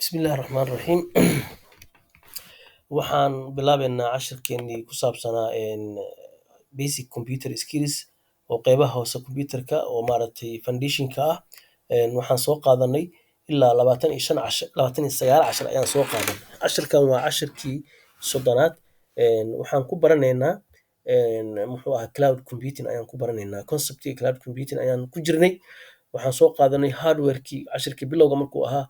Bismillaahi Raxmaani Raxiim. Waxaan bilaabeynaa casharkeenii ku saabsanaa basic computer skills oo qeybaha hoose computerka oo foundationka ah. Waxaan soo qaadanay ilaa 29 cashar ayaan soo qaadanay. Casharkan waa casharkii soddonaad. Waxaan ku baranaynaa cloud computing ayaan ku baranaynaa. Conceptiga cloud computing ayaan ku jirnay. Waxaan soo qaadanay hardwarekii casharkii bilowga markuu ahaa.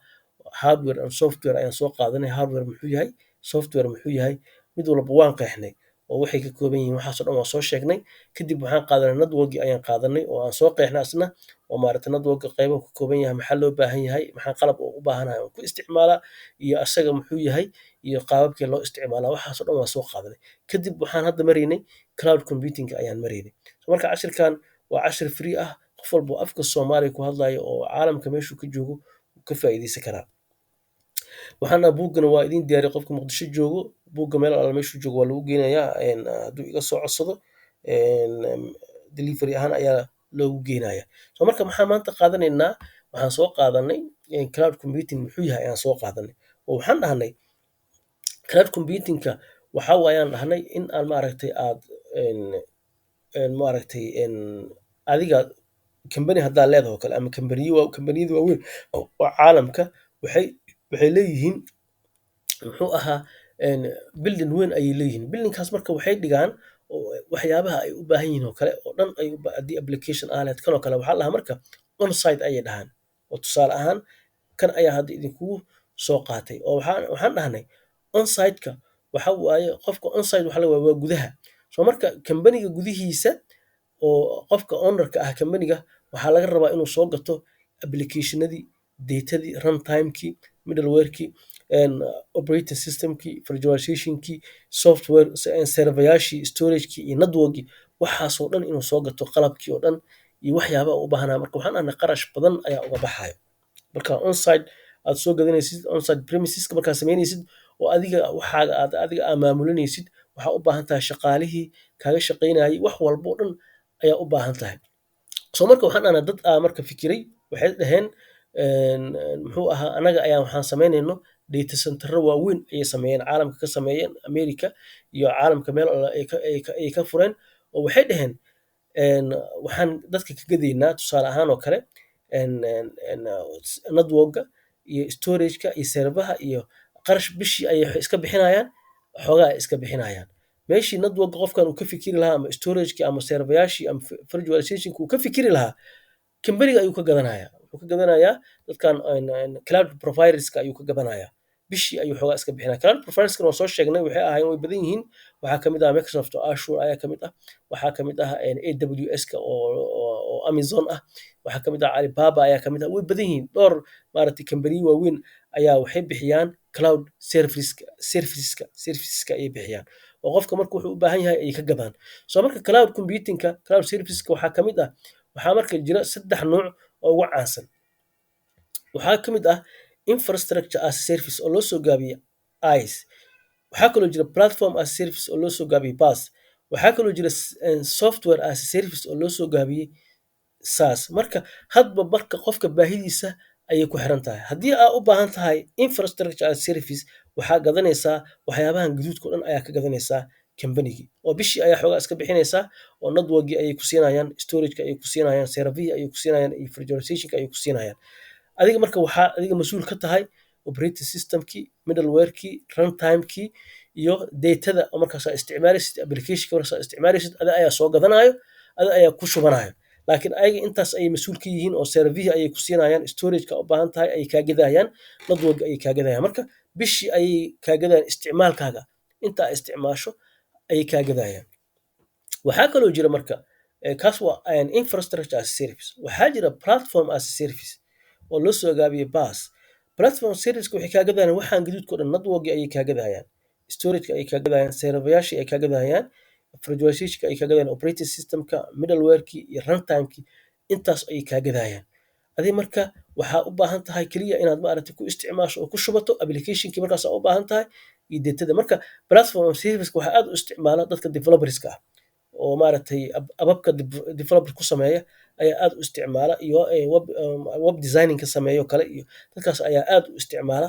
Hardware and software ayaan soo qaadanay. Hardware muxuu yahay, software muxuu yahay, mid walba waan qeexnay oo waxay ka kooban yihiin waxaas oo dhan waan soo sheegnay. Kadib waxaan qaadanay networking ayaan qaadanay oo aan soo qeexnay asna oo networking qaybo ka kooban yahay, maxaa loo baahan yahay, maxaa qalab u baahanahay oo ku isticmaalaa iyo asaga muxuu yahay iyo qaababkii loo isticmaalaa waxaas oo dhan waan soo qaadanay. Kadib waxaan hadda maraynay cloud computing ayaan maraynay. Marka casharkan waa cashar free ah, qof walba oo afka Soomaaliya ku hadlayo oo caalamka meeshuu ka joogo ka faa'iideysan karaa. Waxaana buugana waa idin diyaariyay qofka Muqdisho joogo, buugga meel alla meeshuu joogo waa lagu geynayaa hadduu iga soo codsado delivery ahaan ayaa loogu geynayaa. Marka maxaa maanta qaadanaynaa? Waxaan soo qaadanay cloud computing muxuu yahay ayaan soo qaadanay. Oo waxaan dhahnay cloud computingka waxaa waayaan dhahnay in aan aad adiga company haddaa leedahay oo kale ama kambaniyada waaweyn oo caalamka waxay leeyihiin building weyn ayay leeyihiin. Buildingkaas marka waxay dhigaan waxyaabaha ay u baahan yihiin oo kale oo dhan haddii application aaleed kan oo kale waxaa lahaa marka on site ayay dhahaan. Oo tusaale ahaan kan ayaa hadda idinkugu soo qaatay oo waxaan dhahnay on site-ka waxa waaye qofka on site waxa waa gudaha. Marka kambaniga gudihiisa oo qofka ownerka ah kambaniga waxaa laga rabaa inuu soo gato applicationadii, datadii, runtimekii, middlewarekii, operating systemkii, virtualizationkii, software, serveryaashii, storagekii iyo networkii waxaasoo dhan inuu soo gato qalabkii oo dhan iyo waxyaabaha u baahnaa. Marka waxaan dhahnay qarash badan ayaa uga baxayo. Marka on-site aad soo gadanaysid, on-site premiseska markaad samaynaysid oo adiga waxaaga adiga maamulinaysid, waxaa u baahan tahay shaqaalihii kaaga shaqaynayay wax walba oo dhan ayaa u baahan tahay. Marka waxaan dhahnay dad marka fikiray waxay dhaheen anaga ayaa waxaan samaynayno data centerro waaweyn ayay sameeyeen, caalamka ka sameeyeen, America iyo caalamka meel ay ka fureen oo waxay dhaheen waxaan dadka ka gadaynaa tusaale ahaan oo kale networka iyo storageka iyo servaha iyo qarash bishii ayay iska bixinayaan, xoogaa ay iska bixinayaan. Meeshii networka qofkan uu ka fikiri lahaa ama storageki ama servayaashii ama virtualizationki uu ka fikiri lahaa kambaniga ayuu ka gadanayaa. Wuxuu ka gadanayaa dadkan cloud providerska ayuu ka gadanayaa. Bishii ayuu xoogaa iska bixinaya. Cloud providerska waan soo sheegnay waxay ahaayeen way badan yihiin. Waxaa kamid ah Microsoft oo Azure ayaa kamid ah. Waxaa kamid ah AWS-ka oo Amazon ah. Waxaa kamid ah Alibaba ayaa kamid ah. Way badan yihiin. Dhowr kambaniyo waaweyn ayaa waxay bixiyaan cloud serviceska ayay bixiyaan. Oo qofka marka wuxuu u baahan yahay ayay ka gadaan. Marka cloud computingka, cloud serviceska waxaa kamid ah waxaa marka jira 3 nooc oo ugu caansan. Waxaa kamid ah infrastructure as a service oo loo soo gaabiyo IaaS. Waxaa kaloo jira platform as a service oo loo soo gaabiyo PaaS. Waxaa kaloo jira software as a service oo loo soo gaabiyo SaaS. Marka hadba marka qofka baahidiisa ayay ku xiran tahay. Haddii aad u baahan tahay infrastructure as a service waxaa gadanaysaa waxyaabahan gaduudka oo dhan ayaa ka gadanaysaa kambanigii oo bishii ayaa xoogaa iska bixinaysaa oo networkii ayay ku siinayaan, storageka ayay ku siinayaan, serverihii ayay ku siinayaan iyo virtualizationka ayay ku siinayaan. Adiga marka waxaa adiga mas'uul ka tahay operating systemkii, middlewarekii, runtimekii iyo datada markaas aad isticmaalaysid, applicationka markaas aad isticmaalaysid adiga ayaa soo gadanayo, adiga ayaa ku shubanayo. Laakiin ayaga intaas ayay mas'uul ka yihiin oo serverihii ayay ku siinayaan, storageka u baahan tahay ayay kaa gadayaan, network ayay kaa gadayaan. Marka bishii ayay kaa gadayaan isticmaalkaaga inta aad isticmaasho ayay kaa gadayaan. Waxaa kaloo jira marka kaas waa infrastructure as a service. Waxaa jira platform as a service oo loo soo gaabiyo PaaS. Platform service waxay kaa gadayaan waxaan gaduudka oo dhan network ayay kaa gadayaan, storageka ayay kaa gadayaan, serveryaashii ay kaa gadayaan, virtualizationka ay kaa gadayaan, operating systemka, middlewarekii iyo runtimekii intaas ayay kaa gadayaan. Adiga marka waxaa u baahan tahay kaliya inaad ku isticmaasho oo ku shubato applicationkii markaas aad u baahan tahay iyo datada. Marka platform service waxaa aad u isticmaala dadka developerska ah oo ababka developer ku sameeya ayaa aad u isticmaala iyo web designing ka sameeyo kale iyo dadkaas ayaa aad u isticmaala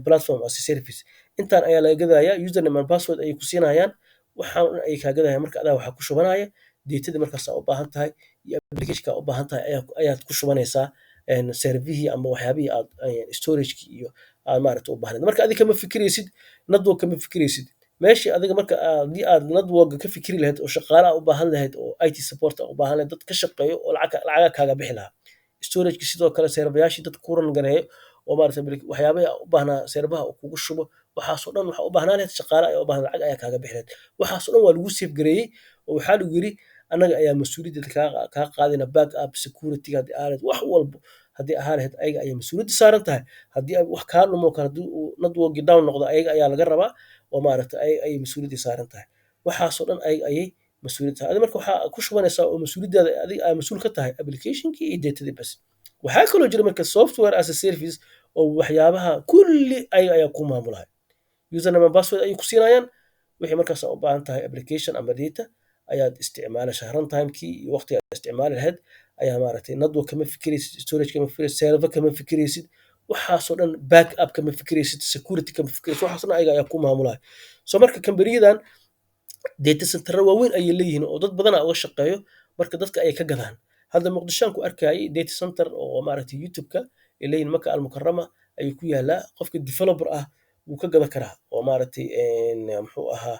platform as a service. Intaan ayaa laga gadayaa username and password ayay ku siinayaan, waxaan un ayay kaa gadayaan. Marka adaa waxaa ku shubanaya datadii markaas aa u baahan tahay iyo applicationka aa u baahan tahay ayaad ku shubanaysaa servihii ama waxyaabihii aad storagekii iyo aad maaragta u baahnayd. Marka adiga kama fikiraysid network kama fikiraysid meeshii adiga marka haddii aad network ka fikiri lahayd oo shaqaale aa u baahan lahayd oo IT support aa u baahan lahayd dad ka shaqeeyo oo lacaga kaaga bixi lahaa. Storageki sidoo kale serveryaashii dad ku run gareeyo oo maaragta waxyaabaha u baahnaa servaha uu kugu shubo waxaas oo dhan waxaa u baahnaan lahayd shaqaale ayaa u baahan lacag ayaa kaaga bixi lahayd. Waxaas oo dhan waa lagu safe gareeyey oo waxaa lagu yiri annaga ayaa mas'uuliyadda kaa qaadayna backup security haddii aad wax walbo haddii ahaa lahayd ayaga ayay mas'uuliyadda saaran tahay. Haddii wax kaa dhumo kale haddii uu network down noqdo ayaga ayaa laga rabaa oo maaragta ayay mas'uuliyadda saaran tahay. Waxaas oo dhan ayaga ayay mas'uuliyad tahay. Adiga marka waxaa ku shubanaysaa oo mas'uuliyaddaada adiga aa mas'uul ka tahay applicationkii iyo datadii bas. Waxaa kaloo jira marka software as a service oo waxyaabaha kulli ayaga ayaa ku maamulaya. Username and password ayay ku siinayaan wixii markaas aad u baahan tahay application ama data ayaad isticmaalaysaa runtimekii iyo waqtiga aad isticmaali lahayd ayaa maaragtay network kama fikiraysid, storage kama fikiraysid, server kama fikiraysid, waxaasoo dhan backup kama fikiraysid, security kama fikiraysid, waxaas dhan ayaga ayaa ku maamulaya. So marka kambaniyadan data center waaweyn ayay leeyihiin oo dad badan uga shaqeeyo marka dadka ay ka gadaan. Hadda Muqdisho aan ku arkayay data center oo maaragtay YouTube-ka ay leeyihiin Maka Al-Mukarrama ayuu ku yaalaa. Qofka developer ah wuu ka gadan karaa oo maaragtay muxuu ahaa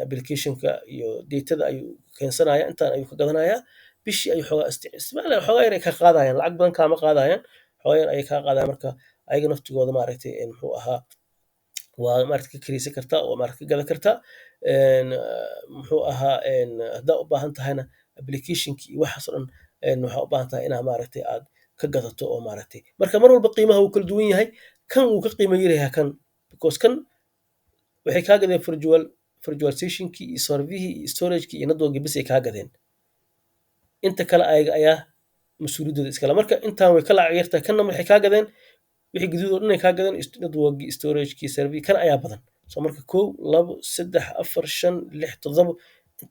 applicationka iyo datada ayuu keensanaya intaan ayuu ka gadanayaa. Bishii ayuu xoogaa isticmaalaya xoogaa yar ay ka qaadayaan lacag badan kaama qaadayaan xoogaa yar ayay kaa qaadayaan marka ayaga naftigooda maaragtay muxuu ahaa waa maaragta ka kiraysan kartaa oo maaragta ka gadan kartaa. Muxuu ahaa haddaa u baahan tahayna applicationkii iyo waxaas oo dhan waxaa u baahan tahay inaa maaragtay aad ka gadato oo maaragtay marka mar walba qiimaha wuu kala duwan yahay. Kan wuu ka qiimo yar yahay kan because kan waxay kaa gadeen virtualizationkii iyo serverihii iyo storagekii iyo networkii bas ay kaa gadeen. Inta kale ayaga ayaa mas'uuliyaddooda iskale. Marka intaan way ka lacag yartahay kanna waxay kaa gadeen wixii gaduud oo dhan ay kaa gadeen networkii, storagekii, serverihii kan ayaa badan. So marka 1, 2, 3, 4, 5, 6,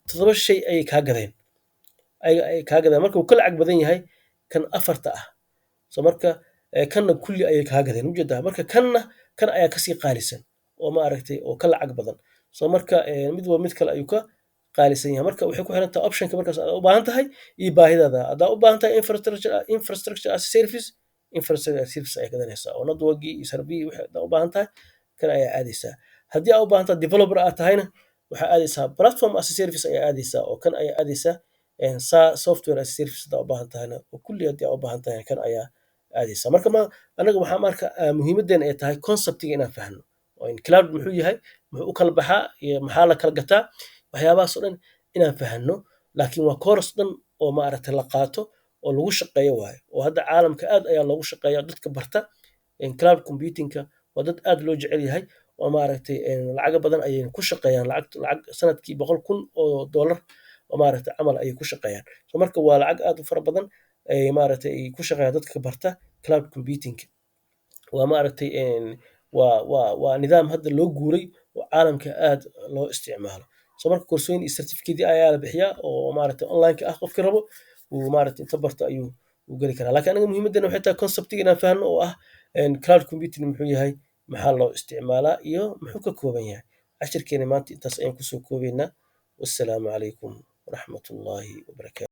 7 shay ayay kaa gadeen. Ayaga ayay kaa gadeen marka wuu ka lacag badan yahay kan afarta ah. So marka kanna kulli ayay kaa gadeen ujeedaa. Marka kanna kan ayaa kasii qaalisan oo maaragtay oo ka lacag badan. So marka mid walba mid kale ayuu ka qaalisan yahay. Marka waxay ku xiran tahay optionka markaas aad u baahan tahay iyo baahidaada. Haddaa u baahan tahay infrastructure as a service ayaa gadanaysaa oo networkii iyo serverihii wixii haddaa u baahan tahay kan ayaa aadaysaa. Haddii aad u baahan tahay developer aad tahayna waxaa aadaysaa platform as a service ayaa aadaysaa oo kan ayaa aadaysaa software as a service haddaa u baahan tahayna oo kulli haddii aad u baahan tahay kan ayaa aadaysaa. Marka anaga waxaa marka muhiimaddeena ay tahay conceptiga inaan fahno oo in cloud muxuu yahay, muxuu u kala baxaa iyo maxaa la kala gataa waxyaabahaas oo dhan inaan fahno. Laakiin waa course dhan oo maaragtay la qaato oo lagu shaqeeyo waaye oo hadda caalamka aad ayaa loogu shaqeeyaa dadka barta cloud computingka waa dad aad loo jecel yahay oo maaragtay lacago badan ayay ku shaqeeyaan lacag sanadkii $100,000 oo maaragtay camal ayay ku shaqeeyaan. So marka waa lacag aad u fara badan ay maaragtay ay ku shaqeeyaan dadka barta cloud computingka. Waa maaragtay waa nidaam hadda loo guuray oo caalamka aad loo isticmaalo. So marka koorsooyin iyo certificate ayaa la bixiyaa oo maaragtay online ah qofkii rabo uu maaragtay inta barto ayuu u geli karaa. Laakiin anaga muhiimaddeena waxay tahay conceptiga inaan fahno oo ah cloud computing muxuu yahay, maxaa loo isticmaalaa iyo muxuu ka kooban yahay. Cashirkeena maanta intaas ayaan kusoo koobaynaa. Wassalaamu calaykum waraxmatullaahi wabarakaatuh.